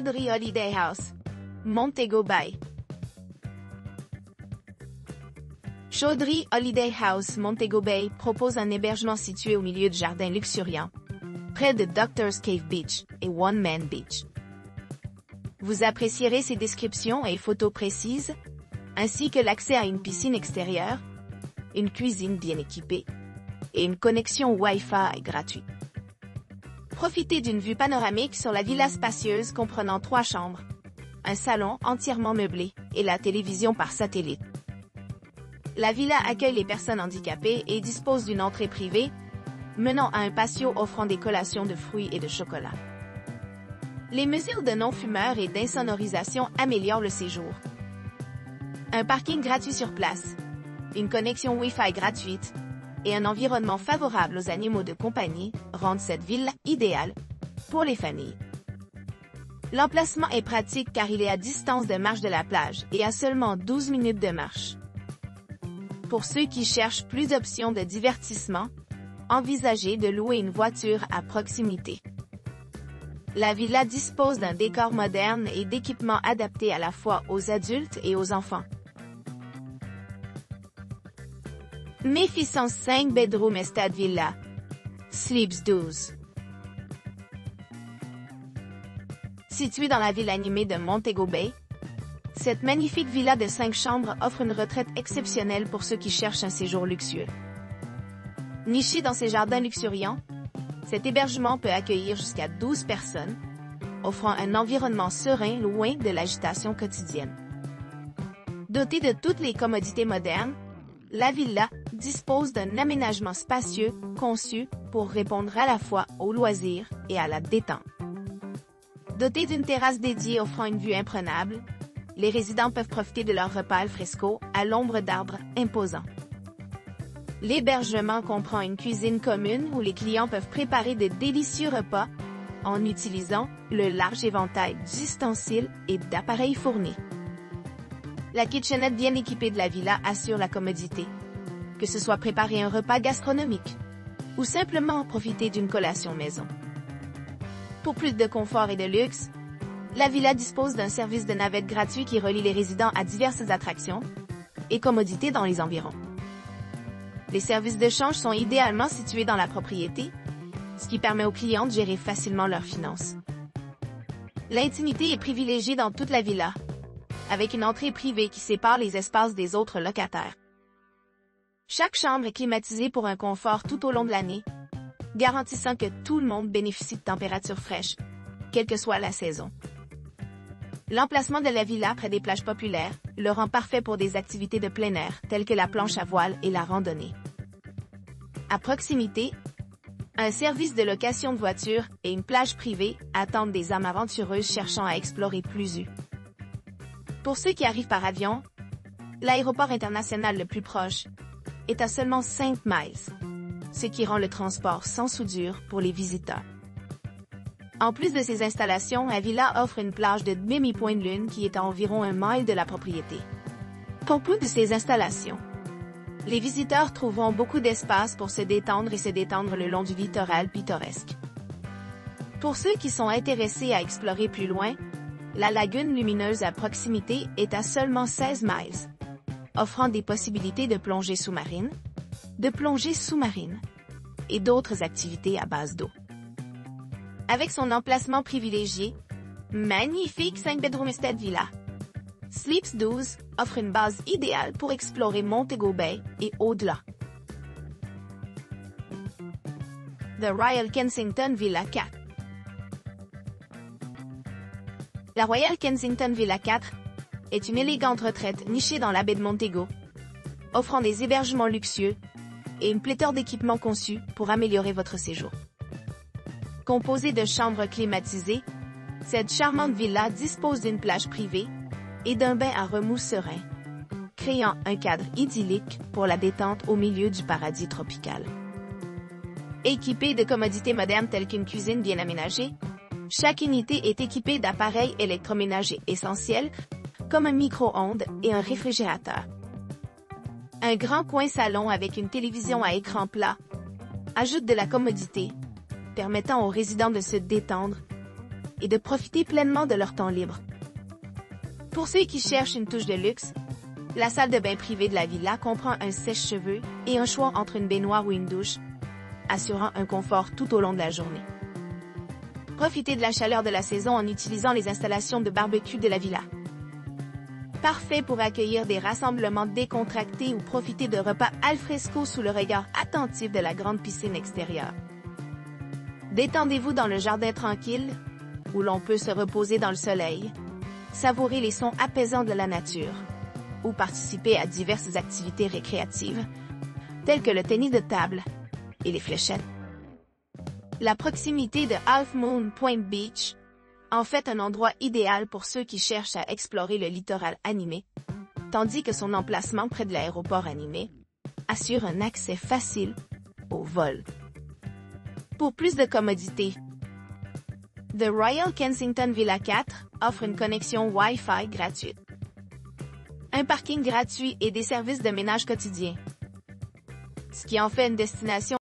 Chaudry Holiday House, Montego Bay. Chaudry Holiday House Montego Bay propose un hébergement situé au milieu de jardins luxuriants, près de Doctor's Cave Beach et One Man Beach. Vous apprécierez ses descriptions et photos précises, ainsi que l'accès à une piscine extérieure, une cuisine bien équipée et une connexion Wi-Fi gratuite. Profitez d'une vue panoramique sur la villa spacieuse comprenant 3 chambres, un salon entièrement meublé et la télévision par satellite. La villa accueille les personnes handicapées et dispose d'une entrée privée, menant à un patio offrant des collations de fruits et de chocolat. Les mesures de non-fumeurs et d'insonorisation améliorent le séjour. Un parking gratuit sur place, une connexion Wi-Fi gratuite et un environnement favorable aux animaux de compagnie rendent cette villa idéale pour les familles. L'emplacement est pratique car il est à distance de marche de la plage et à seulement 12 minutes de marche. Pour ceux qui cherchent plus d'options de divertissement, envisagez de louer une voiture à proximité. La villa dispose d'un décor moderne et d'équipements adaptés à la fois aux adultes et aux enfants. Méfisance 5 Bedroom Estate Villa, Sleeps 12. Située dans la ville animée de Montego Bay, cette magnifique villa de 5 chambres offre une retraite exceptionnelle pour ceux qui cherchent un séjour luxueux. Niché dans ses jardins luxuriants, cet hébergement peut accueillir jusqu'à 12 personnes, offrant un environnement serein loin de l'agitation quotidienne. Dotée de toutes les commodités modernes, la villa dispose d'un aménagement spacieux conçu pour répondre à la fois aux loisirs et à la détente. Dotée d'une terrasse dédiée offrant une vue imprenable, les résidents peuvent profiter de leur repas al fresco à l'ombre d'arbres imposants. L'hébergement comprend une cuisine commune où les clients peuvent préparer de délicieux repas en utilisant le large éventail d'ustensiles et d'appareils fournis. La kitchenette bien équipée de la villa assure la commodité, que ce soit préparer un repas gastronomique ou simplement profiter d'une collation maison. Pour plus de confort et de luxe, la villa dispose d'un service de navette gratuit qui relie les résidents à diverses attractions et commodités dans les environs. Les services de change sont idéalement situés dans la propriété, ce qui permet aux clients de gérer facilement leurs finances. L'intimité est privilégiée dans toute la villa, avec une entrée privée qui sépare les espaces des autres locataires. Chaque chambre est climatisée pour un confort tout au long de l'année, garantissant que tout le monde bénéficie de températures fraîches, quelle que soit la saison. L'emplacement de la villa près des plages populaires le rend parfait pour des activités de plein air telles que la planche à voile et la randonnée. À proximité, un service de location de voitures et une plage privée attendent des âmes aventureuses cherchant à explorer Pluzu. Pour ceux qui arrivent par avion, l'aéroport international le plus proche est à seulement 5 miles, ce qui rend le transport sans soudure pour les visiteurs. En plus de ces installations, la villa offre une plage de demi-point de lune qui est à environ 1 mile de la propriété. Pour plus de ces installations, les visiteurs trouveront beaucoup d'espace pour se détendre le long du littoral pittoresque. Pour ceux qui sont intéressés à explorer plus loin, la lagune lumineuse à proximité est à seulement 16 miles, offrant des possibilités de plongée sous-marine et d'autres activités à base d'eau. Avec son emplacement privilégié, magnifique 5 Bedroom Estate Villa, Sleeps 12 offre une base idéale pour explorer Montego Bay et au-delà. The Royal Kensington Villa 4. La Royal Kensington Villa 4 est une élégante retraite nichée dans la baie de Montego, offrant des hébergements luxueux et une pléthore d'équipements conçus pour améliorer votre séjour. Composée de chambres climatisées, cette charmante villa dispose d'une plage privée et d'un bain à remous serein, créant un cadre idyllique pour la détente au milieu du paradis tropical. Équipée de commodités modernes telles qu'une cuisine bien aménagée, chaque unité est équipée d'appareils électroménagers essentiels, comme un micro-ondes et un réfrigérateur. Un grand coin salon avec une télévision à écran plat ajoute de la commodité, permettant aux résidents de se détendre et de profiter pleinement de leur temps libre. Pour ceux qui cherchent une touche de luxe, la salle de bain privée de la villa comprend un sèche-cheveux et un choix entre une baignoire ou une douche, assurant un confort tout au long de la journée. Profitez de la chaleur de la saison en utilisant les installations de barbecue de la villa. Parfait pour accueillir des rassemblements décontractés ou profiter de repas al fresco sous le regard attentif de la grande piscine extérieure. Détendez-vous dans le jardin tranquille, où l'on peut se reposer dans le soleil, savourer les sons apaisants de la nature, ou participer à diverses activités récréatives, telles que le tennis de table et les fléchettes. La proximité de Half Moon Point Beach en fait un endroit idéal pour ceux qui cherchent à explorer le littoral animé, tandis que son emplacement près de l'aéroport animé assure un accès facile au vol. Pour plus de commodité, The Royal Kensington Villa 4 offre une connexion Wi-Fi gratuite, un parking gratuit et des services de ménage quotidien, ce qui en fait une destination